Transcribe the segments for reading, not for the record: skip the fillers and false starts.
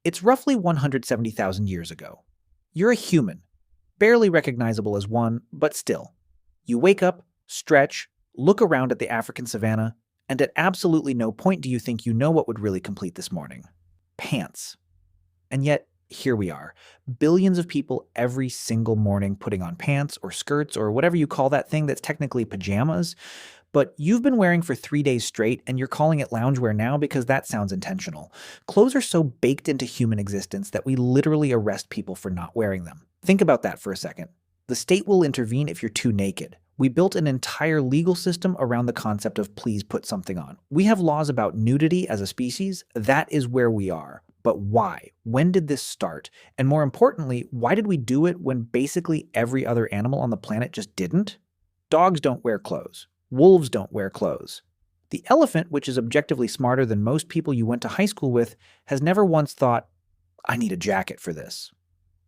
It's roughly 170,000 years ago. You're a human, barely recognizable as one, but still. You wake up, stretch, look around at the African savanna, and at absolutely no point do you think you know what would really complete this morning. Pants. And yet, here we are, billions of people every single morning putting on pants or skirts or whatever you call that thing that's technically pajamas, but you've been wearing for 3 days straight and you're calling it loungewear now because that sounds intentional. Clothes are so baked into human existence that we literally arrest people for not wearing them. Think about that for a second. The state will intervene if you're too naked. We built an entire legal system around the concept of please put something on. We have laws about nudity as a species. That is where we are. But why? When did this start? And more importantly, why did we do it when basically every other animal on the planet just didn't? Dogs don't wear clothes. Wolves don't wear clothes. The elephant, which is objectively smarter than most people you went to high school with, has never once thought, I need a jacket for this.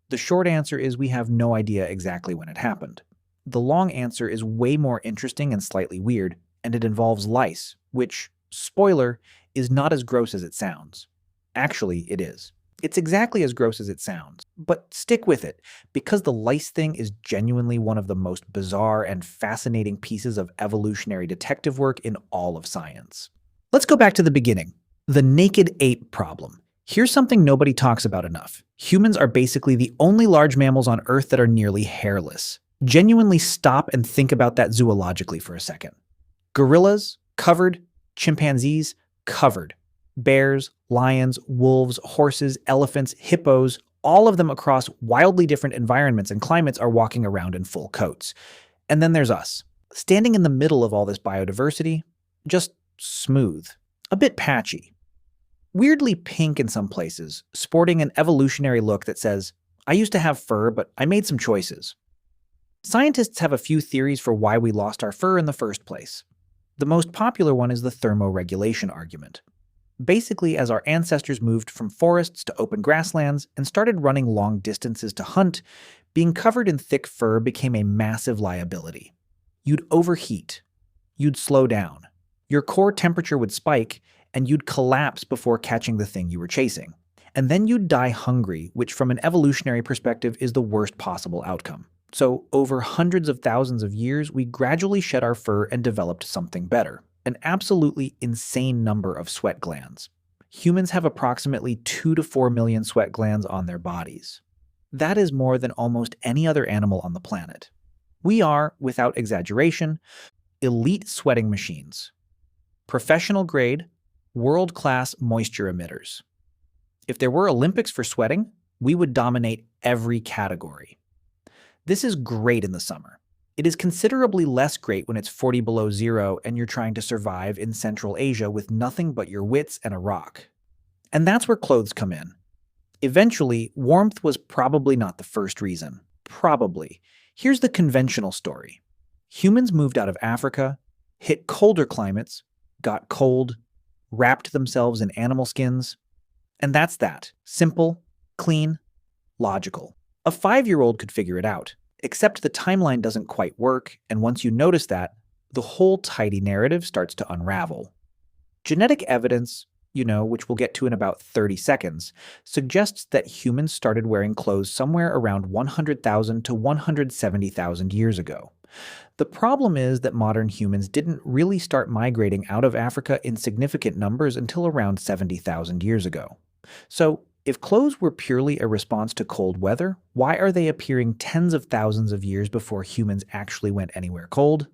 The short answer is we have no idea exactly when it happened. The long answer is way more interesting and slightly weird, and it involves lice, which, spoiler, is not as gross as it sounds. Actually, it is. It's exactly as gross as it sounds, but stick with it, because the lice thing is genuinely one of the most bizarre and fascinating pieces of evolutionary detective work in all of science. Let's go back to the beginning. The naked ape problem. Here's something nobody talks about enough. Humans are basically the only large mammals on Earth that are nearly hairless. Genuinely stop and think about that zoologically for a second. Gorillas, covered. Chimpanzees, covered. Bears, lions, wolves, horses, elephants, hippos, all of them across wildly different environments and climates are walking around in full coats. And then there's us, standing in the middle of all this biodiversity, just smooth, a bit patchy. Weirdly pink in some places, sporting an evolutionary look that says, I used to have fur, but I made some choices. Scientists have a few theories for why we lost our fur in the first place. The most popular one is the thermoregulation argument. Basically, as our ancestors moved from forests to open grasslands and started running long distances to hunt, being covered in thick fur became a massive liability. You'd overheat. You'd slow down. Your core temperature would spike, and you'd collapse before catching the thing you were chasing. And then you'd die hungry, which from an evolutionary perspective is the worst possible outcome. So, over hundreds of thousands of years, we gradually shed our fur and developed something better. An absolutely insane number of sweat glands. Humans have approximately 2 to 4 million sweat glands on their bodies. That is more than almost any other animal on the planet. We are, without exaggeration, elite sweating machines. Professional grade, world-class moisture emitters. If there were Olympics for sweating, we would dominate every category. This is great in the summer. It is considerably less great when it's 40 below zero and you're trying to survive in Central Asia with nothing but your wits and a rock. And that's where clothes come in. Eventually, warmth was probably not the first reason. Probably. Here's the conventional story. Humans moved out of Africa, hit colder climates, got cold, wrapped themselves in animal skins, and that's that. Simple, clean, logical. A 5-year-old could figure it out. Except the timeline doesn't quite work, and once you notice that, the whole tidy narrative starts to unravel. Genetic evidence, which we'll get to in about 30 seconds, suggests that humans started wearing clothes somewhere around 100,000 to 170,000 years ago. The problem is that modern humans didn't really start migrating out of Africa in significant numbers until around 70,000 years ago. So, if clothes were purely a response to cold weather, why are they appearing tens of thousands of years before humans actually went anywhere cold?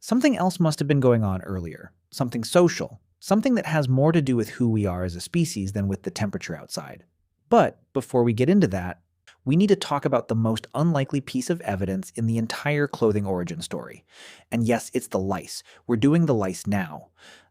Something else must have been going on earlier. Something social. Something that has more to do with who we are as a species than with the temperature outside. But before we get into that, we need to talk about the most unlikely piece of evidence in the entire clothing origin story. And yes, it's the lice. We're doing the lice now.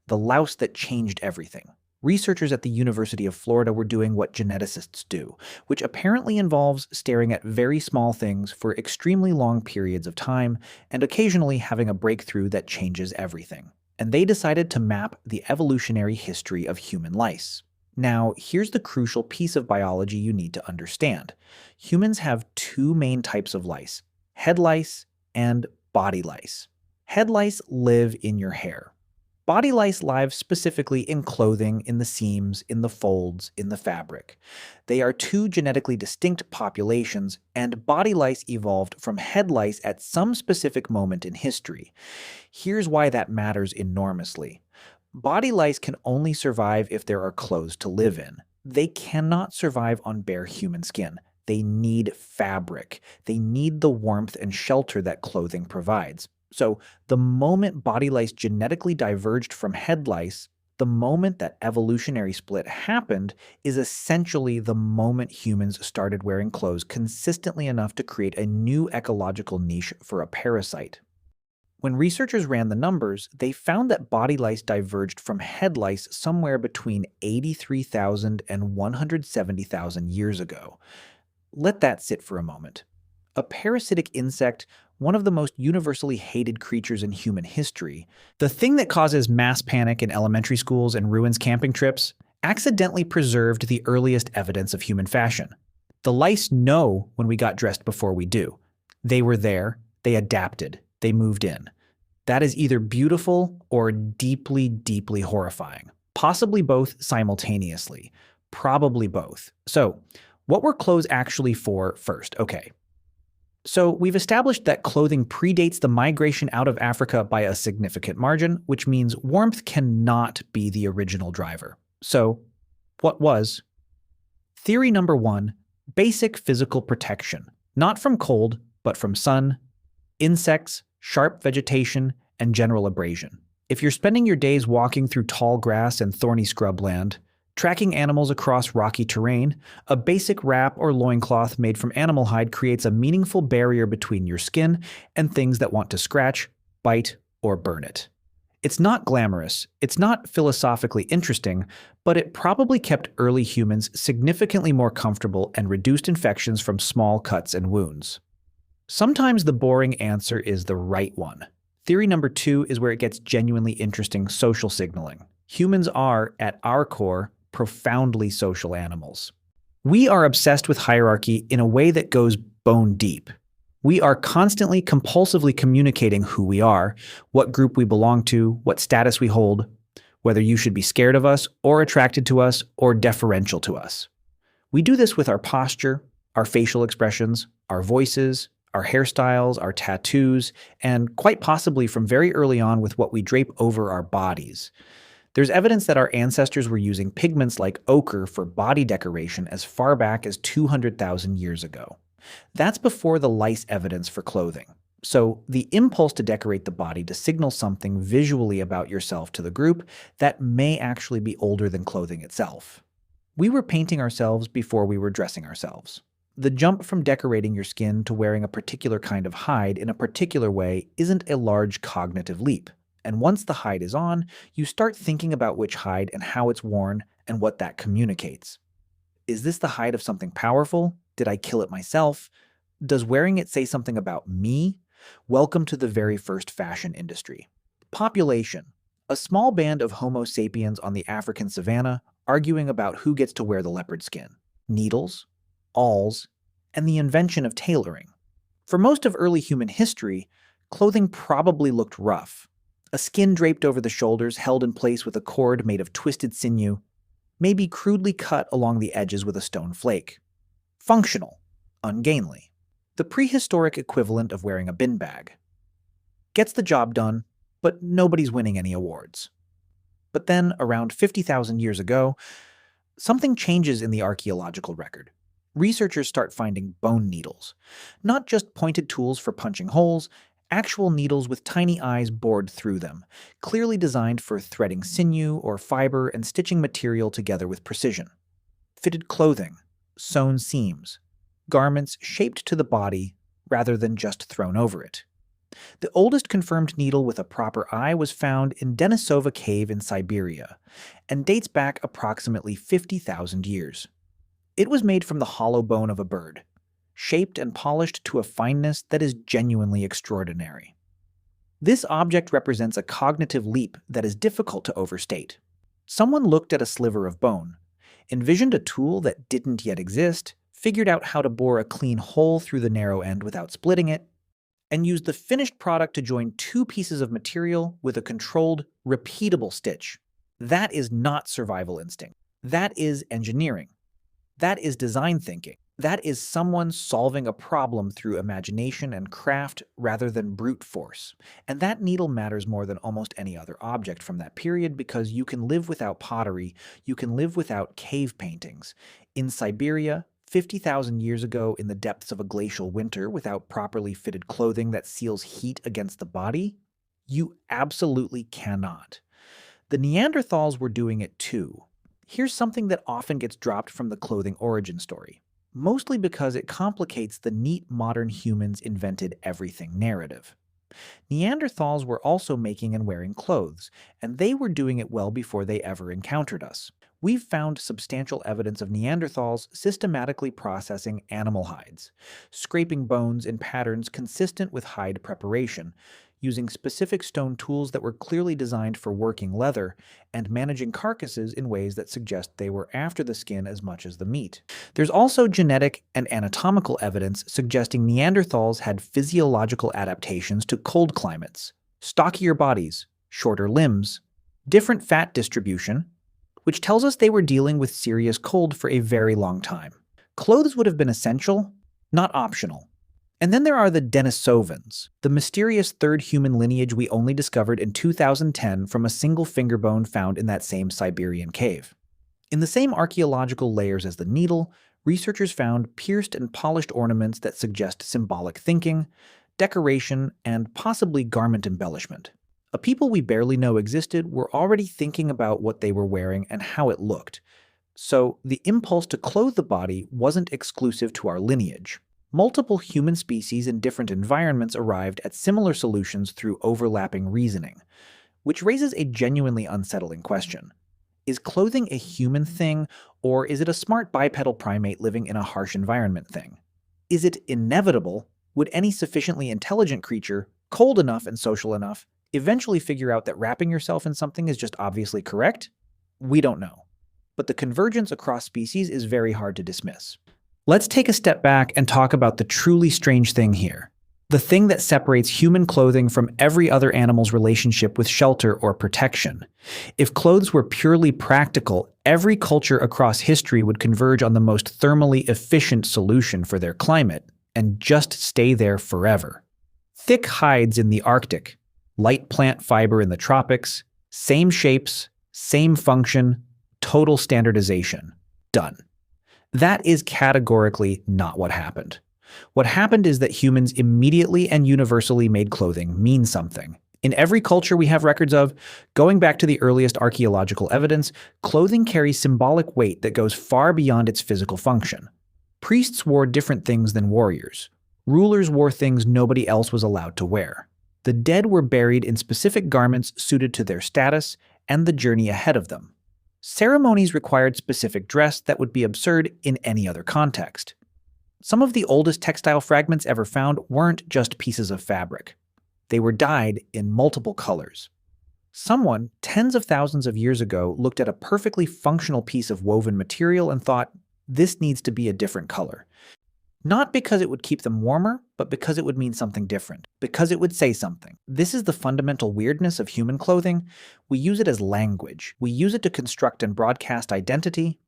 The louse that changed everything. Researchers at the University of Florida were doing what geneticists do, which apparently involves staring at very small things for extremely long periods of time and occasionally having a breakthrough that changes everything. And they decided to map the evolutionary history of human lice. Now, here's the crucial piece of biology you need to understand. Humans have 2 main types of lice, head lice and body lice. Head lice live in your hair. Body lice live specifically in clothing, in the seams, in the folds, in the fabric. They are two genetically distinct populations, and body lice evolved from head lice at some specific moment in history. Here's why that matters enormously. Body lice can only survive if there are clothes to live in. They cannot survive on bare human skin. They need fabric. They need the warmth and shelter that clothing provides. So, the moment body lice genetically diverged from head lice, the moment that evolutionary split happened is essentially the moment humans started wearing clothes consistently enough to create a new ecological niche for a parasite. When researchers ran the numbers, they found that body lice diverged from head lice somewhere between 83,000 and 170,000 years ago. Let that sit for a moment. A parasitic insect, one of the most universally hated creatures in human history, the thing that causes mass panic in elementary schools and ruins camping trips, accidentally preserved the earliest evidence of human fashion. The lice know when we got dressed before we do. They were there, they adapted, they moved in. That is either beautiful or deeply, deeply horrifying. Possibly both simultaneously. Probably both. So, what were clothes actually for first? Okay. So we've established that clothing predates the migration out of Africa by a significant margin, which means warmth cannot be the original driver. So, what was? Theory number one, basic physical protection. Not from cold, but from sun, insects, sharp vegetation, and general abrasion. If you're spending your days walking through tall grass and thorny scrubland, tracking animals across rocky terrain, a basic wrap or loincloth made from animal hide creates a meaningful barrier between your skin and things that want to scratch, bite, or burn it. It's not glamorous, it's not philosophically interesting, but it probably kept early humans significantly more comfortable and reduced infections from small cuts and wounds. Sometimes the boring answer is the right one. Theory number two is where it gets genuinely interesting: social signaling. Humans are, at our core, profoundly social animals. We are obsessed with hierarchy in a way that goes bone deep. We are constantly, compulsively communicating who we are, what group we belong to, what status we hold, whether you should be scared of us, or attracted to us, or deferential to us. We do this with our posture, our facial expressions, our voices, our hairstyles, our tattoos, and quite possibly from very early on with what we drape over our bodies. There's evidence that our ancestors were using pigments like ochre for body decoration as far back as 200,000 years ago. That's before the lice evidence for clothing. So the impulse to decorate the body to signal something visually about yourself to the group that may actually be older than clothing itself. We were painting ourselves before we were dressing ourselves. The jump from decorating your skin to wearing a particular kind of hide in a particular way isn't a large cognitive leap. And once the hide is on, you start thinking about which hide and how it's worn and what that communicates. Is this the hide of something powerful? Did I kill it myself? Does wearing it say something about me? Welcome to the very first fashion industry. Population. A small band of Homo sapiens on the African savanna arguing about who gets to wear the leopard skin. Needles, awls, and the invention of tailoring. For most of early human history, clothing probably looked rough. A skin draped over the shoulders, held in place with a cord made of twisted sinew, maybe crudely cut along the edges with a stone flake. Functional, ungainly. The prehistoric equivalent of wearing a bin bag. Gets the job done, but nobody's winning any awards. But then, around 50,000 years ago, something changes in the archaeological record. Researchers start finding bone needles. Not just pointed tools for punching holes, actual needles with tiny eyes bored through them, clearly designed for threading sinew or fiber and stitching material together with precision. Fitted clothing, sewn seams, garments shaped to the body rather than just thrown over it. The oldest confirmed needle with a proper eye was found in Denisova Cave in Siberia and dates back approximately 50,000 years. It was made from the hollow bone of a bird, shaped and polished to a fineness that is genuinely extraordinary. This object represents a cognitive leap that is difficult to overstate. Someone looked at a sliver of bone, envisioned a tool that didn't yet exist, figured out how to bore a clean hole through the narrow end without splitting it, and used the finished product to join two pieces of material with a controlled, repeatable stitch. That is not survival instinct. That is engineering. That is design thinking. That is someone solving a problem through imagination and craft rather than brute force. And that needle matters more than almost any other object from that period because you can live without pottery, you can live without cave paintings. In Siberia, 50,000 years ago in the depths of a glacial winter without properly fitted clothing that seals heat against the body, you absolutely cannot. The Neanderthals were doing it too. Here's something that often gets dropped from the clothing origin story, mostly because it complicates the neat modern humans invented everything narrative. Neanderthals were also making and wearing clothes, and they were doing it well before they ever encountered us. We've found substantial evidence of Neanderthals systematically processing animal hides, scraping bones in patterns consistent with hide preparation, using specific stone tools that were clearly designed for working leather, and managing carcasses in ways that suggest they were after the skin as much as the meat. There's also genetic and anatomical evidence suggesting Neanderthals had physiological adaptations to cold climates, stockier bodies, shorter limbs, different fat distribution, which tells us they were dealing with serious cold for a very long time. Clothes would have been essential, not optional. And then there are the Denisovans, the mysterious third human lineage we only discovered in 2010 from a single finger bone found in that same Siberian cave. In the same archaeological layers as the needle, researchers found pierced and polished ornaments that suggest symbolic thinking, decoration, and possibly garment embellishment. A people we barely know existed were already thinking about what they were wearing and how it looked. So the impulse to clothe the body wasn't exclusive to our lineage. Multiple human species in different environments arrived at similar solutions through overlapping reasoning, which raises a genuinely unsettling question. Is clothing a human thing, or is it a smart bipedal primate living in a harsh environment thing? Is it inevitable? Would any sufficiently intelligent creature, cold enough and social enough, eventually figure out that wrapping yourself in something is just obviously correct? We don't know. But the convergence across species is very hard to dismiss. Let's take a step back and talk about the truly strange thing here. The thing that separates human clothing from every other animal's relationship with shelter or protection. If clothes were purely practical, every culture across history would converge on the most thermally efficient solution for their climate and just stay there forever. Thick hides in the Arctic, light plant fiber in the tropics, same shapes, same function, total standardization. Done. That is categorically not what happened. What happened is that humans immediately and universally made clothing mean something. In every culture we have records of, going back to the earliest archaeological evidence, clothing carries symbolic weight that goes far beyond its physical function. Priests wore different things than warriors. Rulers wore things nobody else was allowed to wear. The dead were buried in specific garments suited to their status and the journey ahead of them. Ceremonies required specific dress that would be absurd in any other context. Some of the oldest textile fragments ever found weren't just pieces of fabric. They were dyed in multiple colors. Someone, tens of thousands of years ago, looked at a perfectly functional piece of woven material and thought, this needs to be a different color. Not because it would keep them warmer, but because it would mean something different, because it would say something. This is the fundamental weirdness of human clothing. We use it as language. We use it to construct and broadcast identity.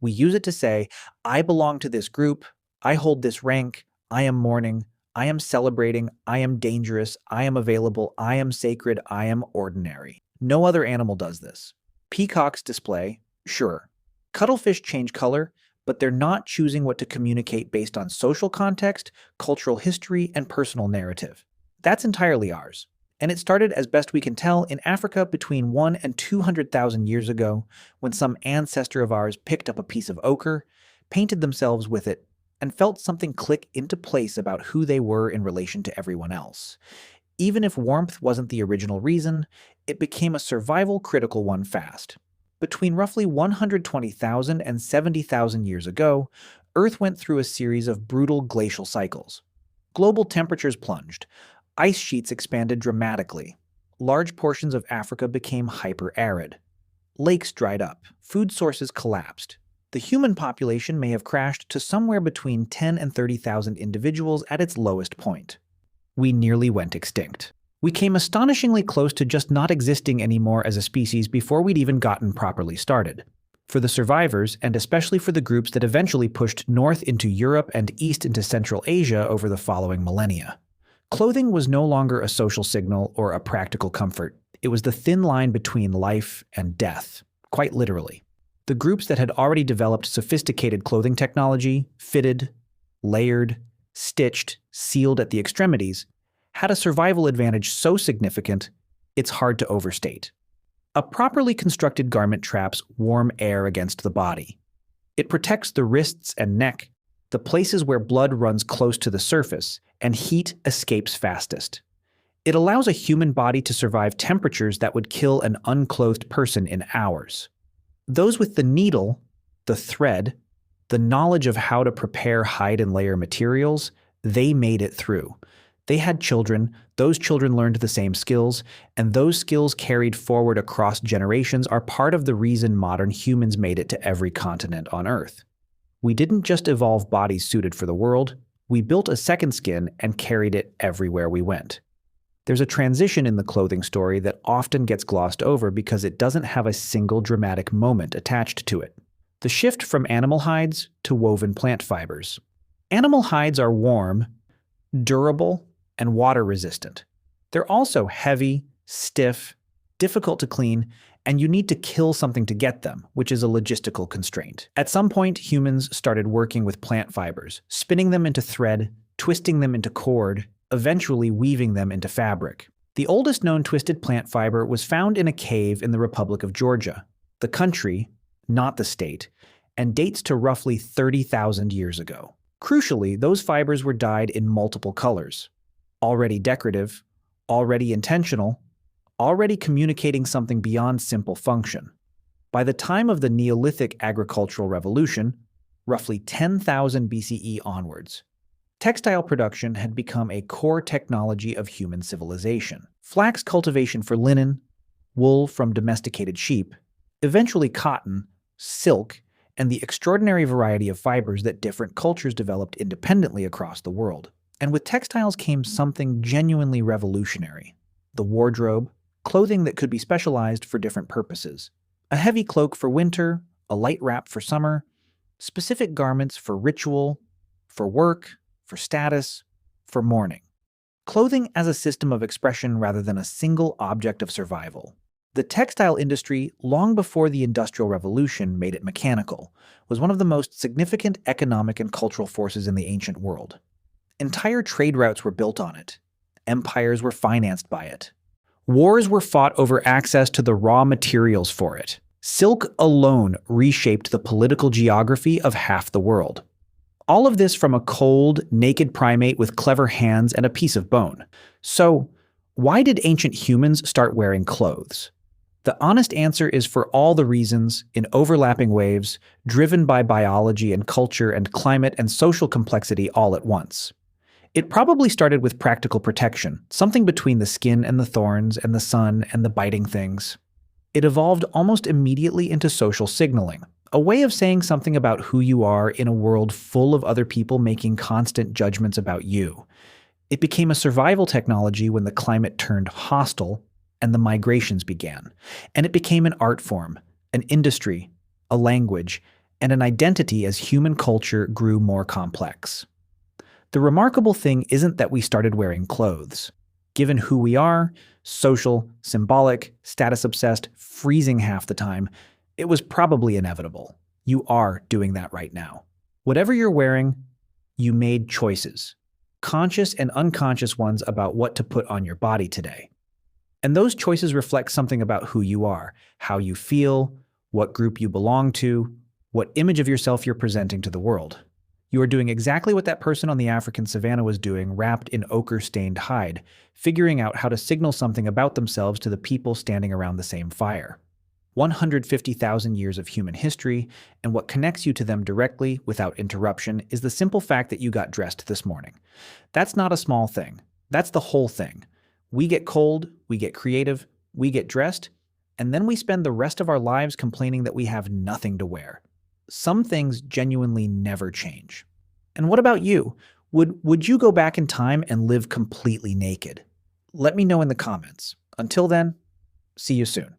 We use it to say, I belong to this group, I hold this rank, I am mourning, I am celebrating, I am dangerous, I am available, I am sacred, I am ordinary. No other animal does this. Peacocks display, sure. Cuttlefish change color, but they're not choosing what to communicate based on social context, cultural history, and personal narrative. That's entirely ours. And it started, as best we can tell, in Africa between 1 and 200,000 years ago, when some ancestor of ours picked up a piece of ochre, painted themselves with it, and felt something click into place about who they were in relation to everyone else. Even if warmth wasn't the original reason, it became a survival-critical one fast. Between roughly 120,000 and 70,000 years ago, Earth went through a series of brutal glacial cycles. Global temperatures plunged, ice sheets expanded dramatically, large portions of Africa became hyper-arid. Lakes dried up, food sources collapsed. The human population may have crashed to somewhere between 10 and 30,000 individuals at its lowest point. we nearly went extinct. We came astonishingly close to just not existing anymore as a species before we'd even gotten properly started. For the survivors, and especially for the groups that eventually pushed north into Europe and east into Central Asia over the following millennia, clothing was no longer a social signal or a practical comfort. It was the thin line between life and death, quite literally. The groups that had already developed sophisticated clothing technology, fitted, layered, stitched, sealed at the extremities, had a survival advantage so significant, it's hard to overstate. A properly constructed garment traps warm air against the body. It protects the wrists and neck, the places where blood runs close to the surface, and heat escapes fastest. It allows a human body to survive temperatures that would kill an unclothed person in hours. Those with the needle, the thread, the knowledge of how to prepare hide and layer materials, they made it through. They had children, those children learned the same skills, and those skills carried forward across generations are part of the reason modern humans made it to every continent on Earth. We didn't just evolve bodies suited for the world, we built a second skin and carried it everywhere we went. There's a transition in the clothing story that often gets glossed over because it doesn't have a single dramatic moment attached to it. The shift from animal hides to woven plant fibers. Animal hides are warm, durable, and water-resistant. They're also heavy, stiff, difficult to clean, and you need to kill something to get them, which is a logistical constraint. At some point, humans started working with plant fibers, spinning them into thread, twisting them into cord, eventually weaving them into fabric. The oldest known twisted plant fiber was found in a cave in the Republic of Georgia, the country, not the state, and dates to roughly 30,000 years ago. Crucially, those fibers were dyed in multiple colors. Already decorative, already intentional, already communicating something beyond simple function. By the time of the Neolithic agricultural revolution, roughly 10,000 BCE onwards, textile production had become a core technology of human civilization. Flax cultivation for linen, wool from domesticated sheep, eventually cotton, silk, and the extraordinary variety of fibers that different cultures developed independently across the world. And with textiles came something genuinely revolutionary. The wardrobe, clothing that could be specialized for different purposes. A heavy cloak for winter, a light wrap for summer, specific garments for ritual, for work, for status, for mourning. Clothing as a system of expression rather than a single object of survival. The textile industry, long before the Industrial Revolution made it mechanical, was one of the most significant economic and cultural forces in the ancient world. Entire trade routes were built on it. Empires were financed by it. Wars were fought over access to the raw materials for it. Silk alone reshaped the political geography of half the world. All of this from a cold, naked primate with clever hands and a piece of bone. So, why did ancient humans start wearing clothes? The honest answer is for all the reasons, in overlapping waves, driven by biology and culture and climate and social complexity all at once. It probably started with practical protection, something between the skin and the thorns and the sun and the biting things. It evolved almost immediately into social signaling, a way of saying something about who you are in a world full of other people making constant judgments about you. It became a survival technology when the climate turned hostile and the migrations began. And it became an art form, an industry, a language, and an identity as human culture grew more complex. The remarkable thing isn't that we started wearing clothes. Given who we are, social, symbolic, status-obsessed, freezing half the time, it was probably inevitable. You are doing that right now. Whatever you're wearing, you made choices. Conscious and unconscious ones about what to put on your body today. And those choices reflect something about who you are, how you feel, what group you belong to, what image of yourself you're presenting to the world. You are doing exactly what that person on the African savannah was doing, wrapped in ochre-stained hide, figuring out how to signal something about themselves to the people standing around the same fire. 150,000 years of human history, and what connects you to them directly, without interruption, is the simple fact that you got dressed this morning. That's not a small thing. That's the whole thing. We get cold, we get creative, we get dressed, and then we spend the rest of our lives complaining that we have nothing to wear. Some things genuinely never change. And what about you? Would you go back in time and live completely naked? Let me know in the comments. Until then, see you soon.